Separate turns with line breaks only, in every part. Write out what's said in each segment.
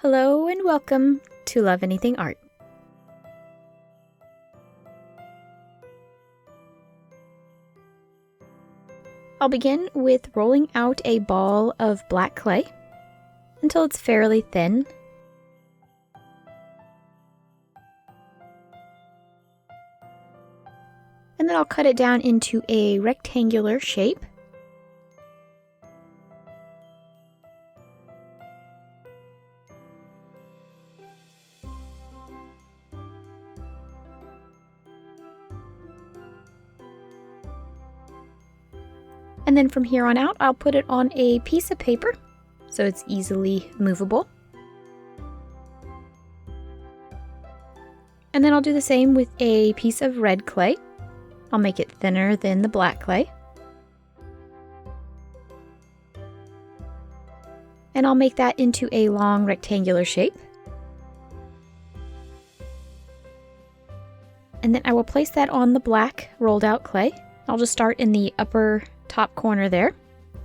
Hello and welcome to Love Anything Art. I'll begin with rolling out a ball of black clay until it's fairly thin. And then I'll cut it down into a rectangular shape. And then from here on out, I'll put it on a piece of paper so it's easily movable. And then I'll do the same with a piece of red clay. I'll make it thinner than the black clay. And I'll make that into a long rectangular shape. And then I will place that on the black rolled out clay. I'll just start in the upper top corner there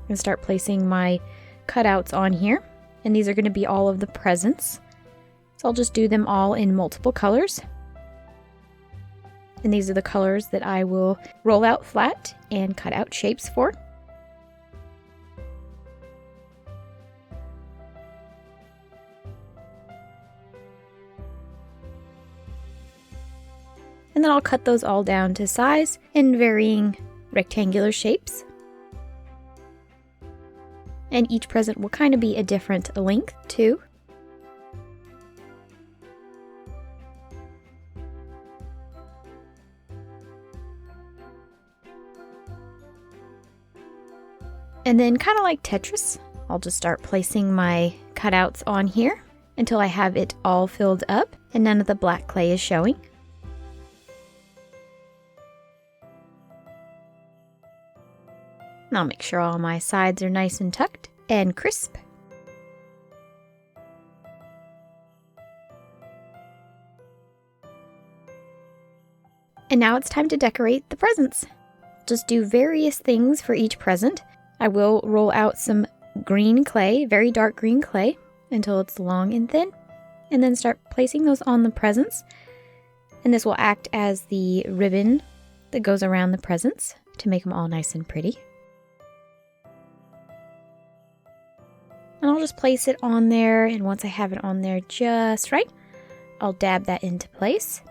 and start placing my cutouts on here. And these are going to be all of the presents. So I'll just do them all in multiple colors. And these are the colors that I will roll out flat and cut out shapes for. And then I'll cut those all down to size in varying rectangular shapes. And each present will kind of be a different length too. And then kind of like Tetris, I'll just start placing my cutouts on here until I have it all filled up and none of the black clay is showing. And I'll make sure all my sides are nice and tucked and crisp. And now it's time to decorate the presents. Just do various things for each present. I will roll out some green clay, very dark green clay, until it's long and thin, and then start placing those on the presents. And this will act as the ribbon that goes around the presents to make them all nice and pretty. And I'll just place it on there, and once I have it on there just right, I'll dab that into place.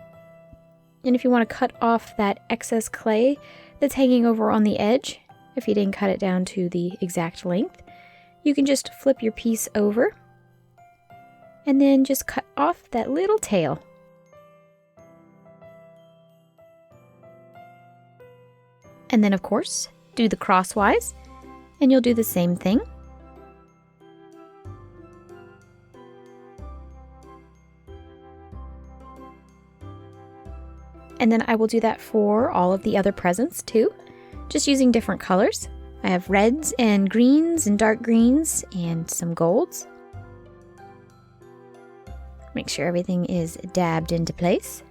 And if you want to cut off that excess clay that's hanging over on the edge, if you didn't cut it down to the exact length, you can just flip your piece over and then just cut off that little tail. And then of course, do the crosswise, and you'll do the same thing. And then I will do that for all of the other presents too, just using different colors. I have reds and greens and dark greens and some golds. Make sure everything is dabbed into place.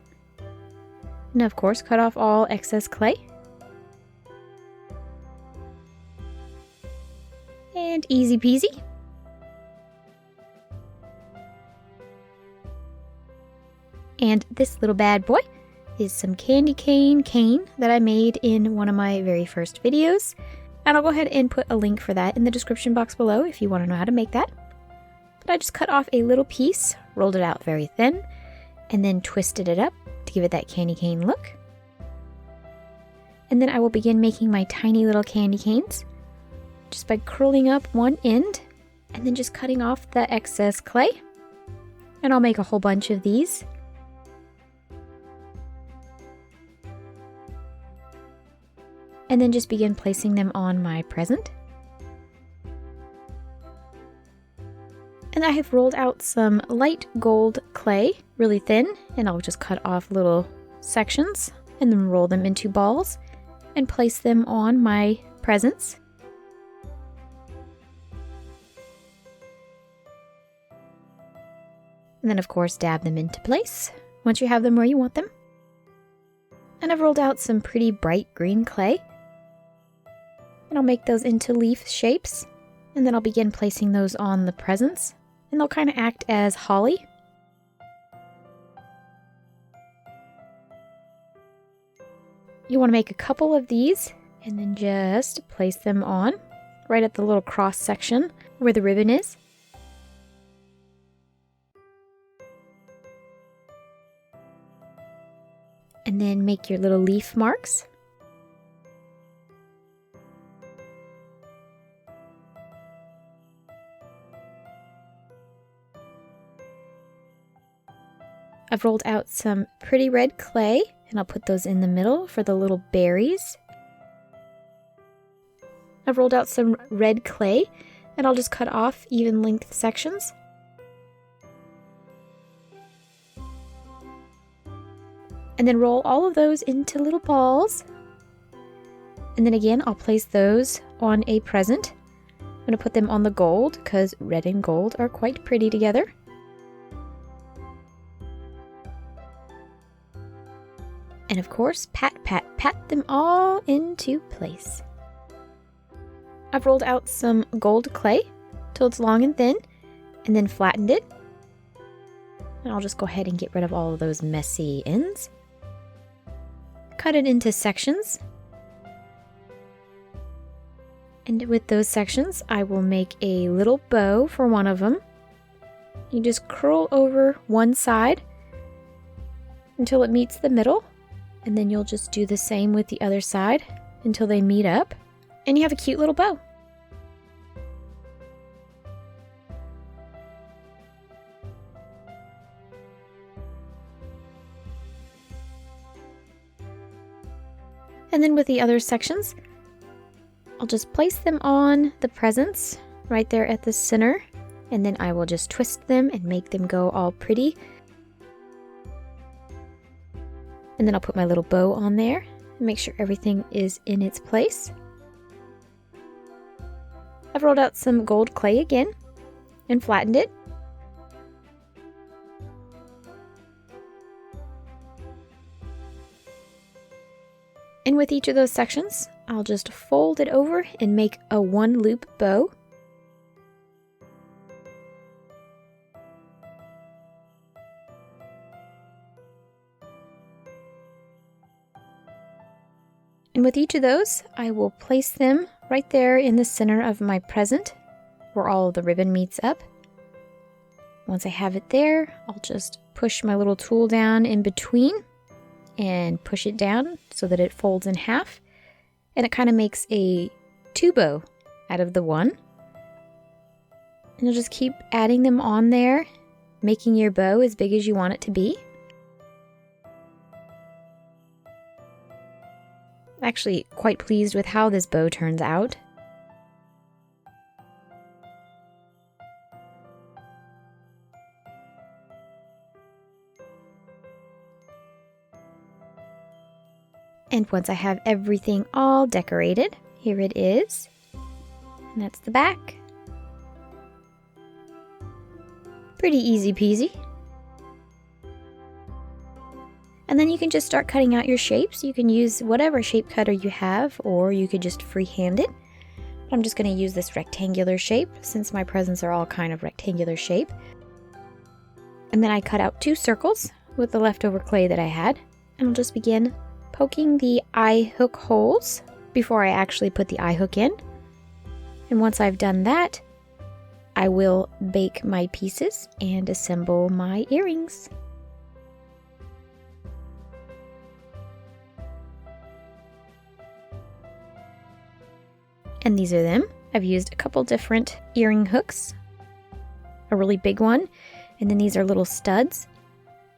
And of course, cut off all excess clay. And easy peasy. And this little bad boy is some candy cane that I made in one of my very first videos. And I'll go ahead and put a link for that in the description box below if you want to know how to make that. But I just cut off a little piece, rolled it out very thin, and then twisted it up to give it that candy cane look. And then I will begin making my tiny little candy canes just by curling up one end and then just cutting off the excess clay. And I'll make a whole bunch of these. And then just begin placing them on my present. And I have rolled out some light gold clay, really thin, and I'll just cut off little sections and then roll them into balls and place them on my presents. And then of course dab them into place once you have them where you want them. And I've rolled out some pretty bright green clay. And I'll make those into leaf shapes, and then I'll begin placing those on the presents, and they'll kind of act as holly. You want to make a couple of these and then just place them on right at the little cross section where the ribbon is. And then make your little leaf marks. I've rolled out some pretty red clay, and I'll put those in the middle for the little berries. I've rolled out some red clay, and I'll just cut off even length sections. And then roll all of those into little balls. And then again, I'll place those on a present. I'm going to put them on the gold because red and gold are quite pretty together. And of course, pat, pat, pat them all into place. I've rolled out some gold clay till it's long and thin, and then flattened it. And I'll just go ahead and get rid of all of those messy ends. Cut it into sections. And with those sections, I will make a little bow for one of them. You just curl over one side until it meets the middle. And then you'll just do the same with the other side until they meet up. And you have a cute little bow. And then with the other sections, I'll just place them on the presents right there at the center. And then I will just twist them and make them go all pretty. And then I'll put my little bow on there and make sure everything is in its place. I've rolled out some gold clay again and flattened it. And with each of those sections, I'll just fold it over and make a one loop bow. And with each of those, I will place them right there in the center of my present where all of the ribbon meets up. Once I have it there, I'll just push my little tool down in between and push it down so that it folds in half. And it kind of makes a two bow out of the one. And you'll just keep adding them on there, making your bow as big as you want it to be. I'm actually quite pleased with how this bow turns out. And once I have everything all decorated, here it is. And that's the back. Pretty easy peasy. And then you can just start cutting out your shapes. You can use whatever shape cutter you have, or you could just freehand it. But I'm just going to use this rectangular shape since my presents are all kind of rectangular shape. And then I cut out 2 circles with the leftover clay that I had. And I'll just begin poking the eye hook holes before I actually put the eye hook in. And once I've done that, I will bake my pieces and assemble my earrings. And these are them. I've used a couple different earring hooks, a really big one, and then these are little studs.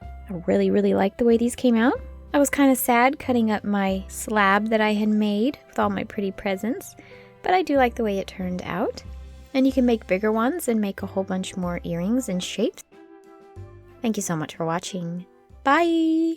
I really like the way these came out. I was kind of sad cutting up my slab that I had made with all my pretty presents, but I do like the way it turned out. And you can make bigger ones and make a whole bunch more earrings and shapes. Thank you so much for watching. Bye!